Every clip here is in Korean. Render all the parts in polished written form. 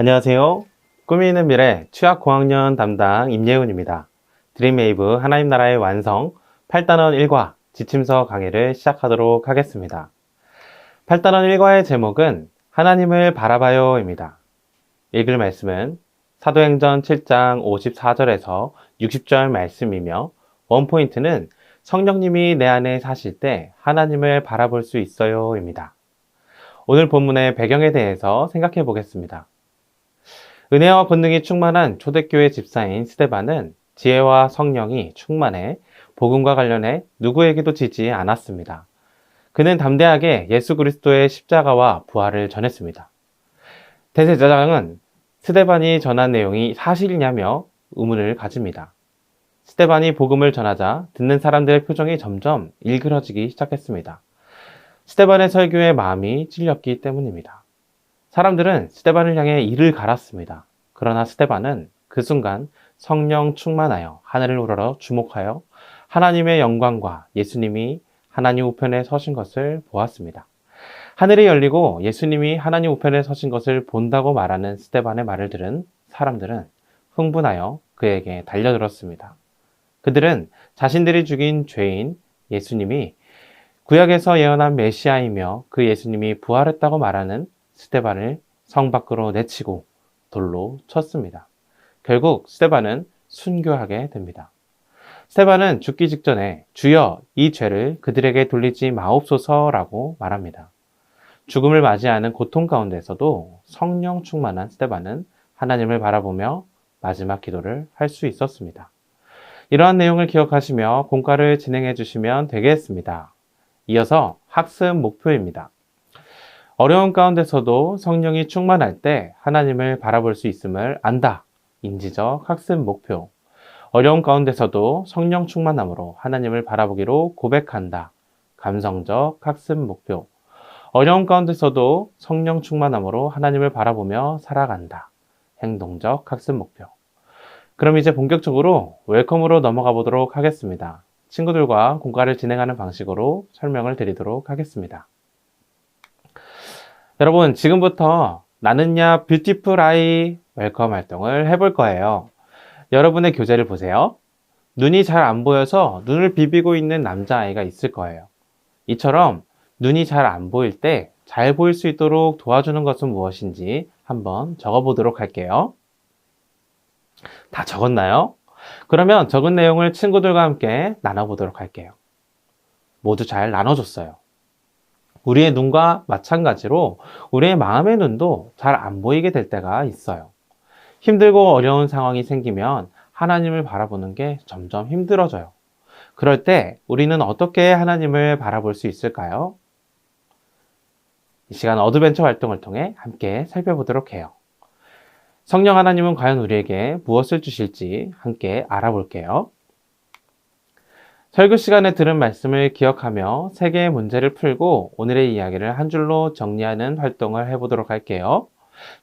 안녕하세요. 꿈이 있는 미래 취학 고학년 담당 임예훈입니다. 드림웨이브 하나님 나라의 완성 8단원 1과 지침서 강의를 시작하도록 하겠습니다. 8단원 1과의 제목은 하나님을 바라봐요입니다. 읽을 말씀은 사도행전 7장 54절에서 60절 말씀이며 원포인트는 성령님이 내 안에 사실 때 하나님을 바라볼 수 있어요입니다. 오늘 본문의 배경에 대해서 생각해 보겠습니다. 은혜와 권능이 충만한 초대교회 집사인 스데반은 지혜와 성령이 충만해 복음과 관련해 누구에게도 지지 않았습니다. 그는 담대하게 예수 그리스도의 십자가와 부활을 전했습니다. 대제사장은 스데반이 전한 내용이 사실이냐며 의문을 가집니다. 스데반이 복음을 전하자 듣는 사람들의 표정이 점점 일그러지기 시작했습니다. 스데반의 설교에 마음이 찔렸기 때문입니다. 사람들은 스데반을 향해 이를 갈았습니다. 그러나 스데반은 그 순간 성령 충만하여 하늘을 우러러 주목하여 하나님의 영광과 예수님이 하나님 우편에 서신 것을 보았습니다. 하늘이 열리고 예수님이 하나님 우편에 서신 것을 본다고 말하는 스데반의 말을 들은 사람들은 흥분하여 그에게 달려들었습니다. 그들은 자신들이 죽인 죄인 예수님이 구약에서 예언한 메시아이며 그 예수님이 부활했다고 말하는 스데반을 성 밖으로 내치고 돌로 쳤습니다. 결국 스데반은 순교하게 됩니다. 스데반은 죽기 직전에 주여 이 죄를 그들에게 돌리지 마옵소서라고 말합니다. 죽음을 맞이하는 고통 가운데서도 성령 충만한 스데반은 하나님을 바라보며 마지막 기도를 할 수 있었습니다. 이러한 내용을 기억하시며 공과를 진행해 주시면 되겠습니다. 이어서 학습 목표입니다. 어려운 가운데서도 성령이 충만할 때 하나님을 바라볼 수 있음을 안다. 인지적 학습 목표. 어려운 가운데서도 성령 충만함으로 하나님을 바라보기로 고백한다. 감성적 학습 목표. 어려운 가운데서도 성령 충만함으로 하나님을 바라보며 살아간다. 행동적 학습 목표. 그럼 이제 본격적으로 웰컴으로 넘어가 보도록 하겠습니다. 친구들과 공과를 진행하는 방식으로 설명을 드리도록 하겠습니다. 여러분, 지금부터 나는야 뷰티풀 아이 웰컴 활동을 해볼 거예요. 여러분의 교재를 보세요. 눈이 잘 안 보여서 눈을 비비고 있는 남자아이가 있을 거예요. 이처럼 눈이 잘 안 보일 때 잘 보일 수 있도록 도와주는 것은 무엇인지 한번 적어보도록 할게요. 다 적었나요? 그러면 적은 내용을 친구들과 함께 나눠보도록 할게요. 모두 잘 나눠줬어요. 우리의 눈과 마찬가지로 우리의 마음의 눈도 잘 안 보이게 될 때가 있어요. 힘들고 어려운 상황이 생기면 하나님을 바라보는 게 점점 힘들어져요. 그럴 때 우리는 어떻게 하나님을 바라볼 수 있을까요? 이 시간 어드벤처 활동을 통해 함께 살펴보도록 해요. 성령 하나님은 과연 우리에게 무엇을 주실지 함께 알아볼게요. 설교 시간에 들은 말씀을 기억하며 3개의 문제를 풀고 오늘의 이야기를 한 줄로 정리하는 활동을 해보도록 할게요.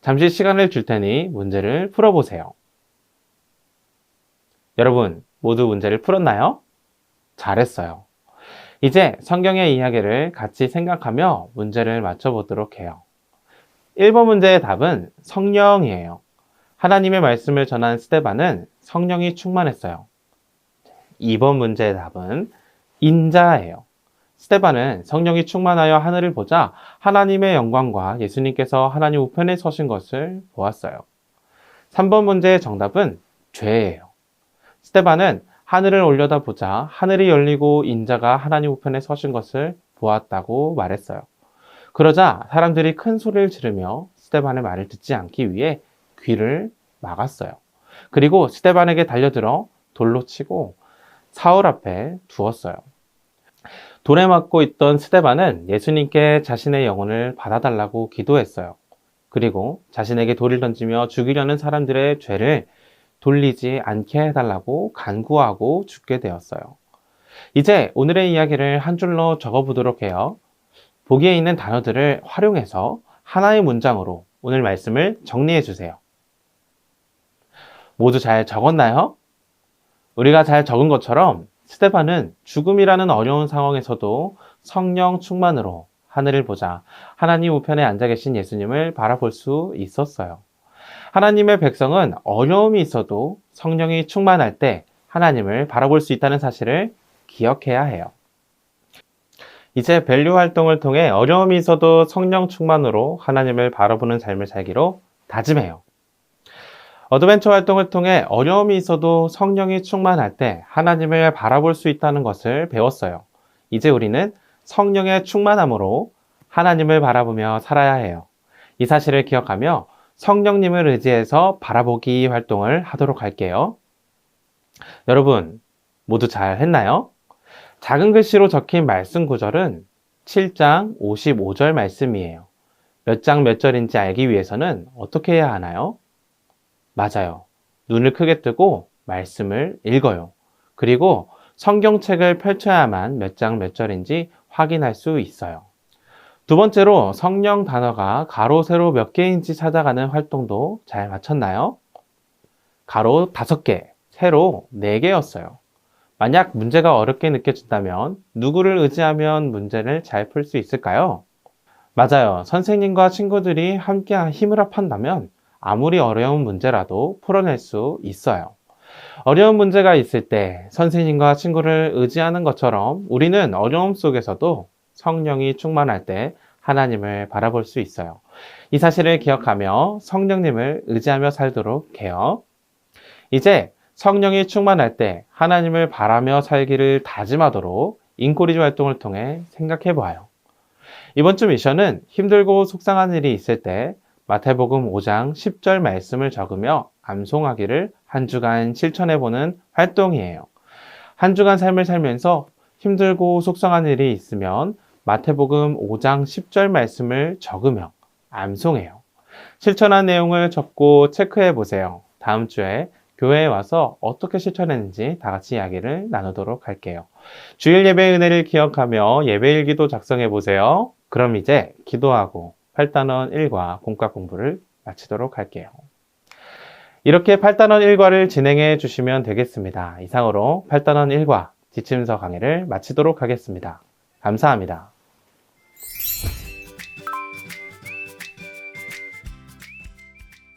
잠시 시간을 줄 테니 문제를 풀어보세요. 여러분, 모두 문제를 풀었나요? 잘했어요. 이제 성경의 이야기를 같이 생각하며 문제를 맞춰보도록 해요. 1번 문제의 답은 성령이에요. 하나님의 말씀을 전한 스데반은 성령이 충만했어요. 2번 문제의 답은 인자예요. 스데반은 성령이 충만하여 하늘을 보자 하나님의 영광과 예수님께서 하나님 우편에 서신 것을 보았어요. 3번 문제의 정답은 죄예요. 스데반은 하늘을 올려다보자 하늘이 열리고 인자가 하나님 우편에 서신 것을 보았다고 말했어요. 그러자 사람들이 큰 소리를 지르며 스데반의 말을 듣지 않기 위해 귀를 막았어요. 그리고 스데반에게 달려들어 돌로 치고 사울 앞에 두었어요. 돌에 맞고 있던 스데반은 예수님께 자신의 영혼을 받아달라고 기도했어요. 그리고 자신에게 돌을 던지며 죽이려는 사람들의 죄를 돌리지 않게 해달라고 간구하고 죽게 되었어요. 이제 오늘의 이야기를 한 줄로 적어보도록 해요. 보기에 있는 단어들을 활용해서 하나의 문장으로 오늘 말씀을 정리해 주세요. 모두 잘 적었나요? 우리가 잘 적은 것처럼 스데반은 죽음이라는 어려운 상황에서도 성령 충만으로 하늘을 보자 하나님 우편에 앉아 계신 예수님을 바라볼 수 있었어요. 하나님의 백성은 어려움이 있어도 성령이 충만할 때 하나님을 바라볼 수 있다는 사실을 기억해야 해요. 이제 밸류 활동을 통해 어려움이 있어도 성령 충만으로 하나님을 바라보는 삶을 살기로 다짐해요. 어드벤처 활동을 통해 어려움이 있어도 성령이 충만할 때 하나님을 바라볼 수 있다는 것을 배웠어요. 이제 우리는 성령의 충만함으로 하나님을 바라보며 살아야 해요. 이 사실을 기억하며 성령님을 의지해서 바라보기 활동을 하도록 할게요. 여러분, 모두 잘 했나요? 작은 글씨로 적힌 말씀 구절은 7장 55절 말씀이에요. 몇 장 몇 절인지 알기 위해서는 어떻게 해야 하나요? 맞아요. 눈을 크게 뜨고 말씀을 읽어요. 그리고 성경책을 펼쳐야만 몇 장 몇 절인지 확인할 수 있어요. 두 번째로 성령 단어가 가로, 세로 몇 개인지 찾아가는 활동도 잘 마쳤나요? 가로 5개, 세로 4개였어요. 만약 문제가 어렵게 느껴진다면 누구를 의지하면 문제를 잘 풀 수 있을까요? 맞아요. 선생님과 친구들이 함께 힘을 합한다면 아무리 어려운 문제라도 풀어낼 수 있어요. 어려운 문제가 있을 때 선생님과 친구를 의지하는 것처럼 우리는 어려움 속에서도 성령이 충만할 때 하나님을 바라볼 수 있어요. 이 사실을 기억하며 성령님을 의지하며 살도록 해요. 이제 성령이 충만할 때 하나님을 바라며 살기를 다짐하도록 인코리지 활동을 통해 생각해 보아요. 이번 주 미션은 힘들고 속상한 일이 있을 때 마태복음 5장 10절 말씀을 적으며 암송하기를 한 주간 실천해보는 활동이에요. 한 주간 삶을 살면서 힘들고 속상한 일이 있으면 마태복음 5장 10절 말씀을 적으며 암송해요. 실천한 내용을 적고 체크해 보세요. 다음 주에 교회에 와서 어떻게 실천했는지 다 같이 이야기를 나누도록 할게요. 주일 예배 은혜를 기억하며 예배일기도 작성해 보세요. 그럼 이제 기도하고 8단원 1과 공과 공부를 마치도록 할게요. 이렇게 8단원 1과를 진행해 주시면 되겠습니다. 이상으로 8단원 1과 지침서 강의를 마치도록 하겠습니다. 감사합니다.